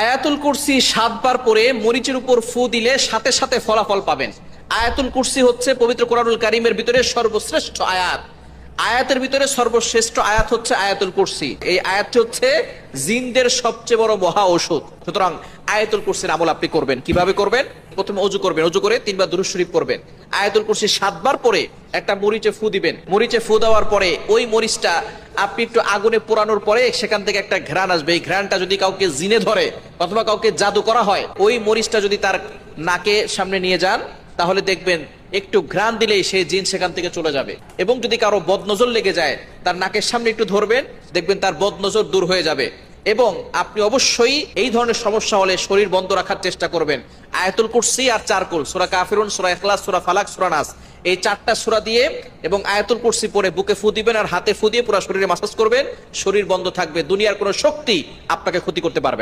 আয়াতুল কুরসি 7 বার পরে মরিচের উপর ফু দিলে সাথে সাথে ফলাফল পাবেন। আয়াতুল কুরসি হচ্ছে পবিত্র কোরআনুল কারীমের ভিতরে সর্বশ্রেষ্ঠ আয়াত। আয়াতের ভিতরে সর্বশ্রেষ্ঠ আয়াত হচ্ছে আয়াতুল কুরসি। এই আয়াতটি হচ্ছে জিনদের সবচেয়ে বড় মহা ঔষধ। সুতরাং আয়াতুল কুরসির আমল আপনি করবেন। কিভাবে করবেন? প্রথমে ওযু করবেন, ওযু করে 3 বার দুরূদ শরীফ পড়বেন। আয়াতুল কুরসি 7 বার পরে একটা মরিচে ফু দিবেন। মরিচে ফু দেওয়ার পরে ওই মরিচটা আপনি একটু আগুনে পোড়ানোর পরে সেখান থেকে একটা ঘ্রাণ আসবে। এই ঘ্রাণটা যদি কাউকে জিনে ধরে অথবা কাউকে জাদু করা হয়, ওই মরিচটা যদি তার নাকে সামনে নিয়ে যান তাহলে দেখবেন একটু ঘ্রাণ দিলেই সেই জিন সেখান থেকে চলে যাবে। এবং যদি কারো বদনজর লেগে যায়, তার নাকের সামনে একটু ধরবেন, দেখবেন তার বদনজর দূর হয়ে যাবে। এবং আপনি অবশ্যই এই ধরনের সমস্যা হলে শরীর বন্ধ রাখার চেষ্টা করবেন। আয়াতুল কুরসি আর 4 কুল, সূরা কাফিরুন, সূরা ইখলাস, সূরা ফালাক, সূরা নাস, এই 4টা সূরা দিয়ে এবং আয়াতুল কুরসি পড়ে বুকে ফু দিবেন আর হাতে ফু দিয়ে পুরো শরীরে মাসাজ করবেন। শরীর বন্ধ থাকবে, দুনিয়ার কোনো শক্তি আপনাকে ক্ষতি করতে পারবে না।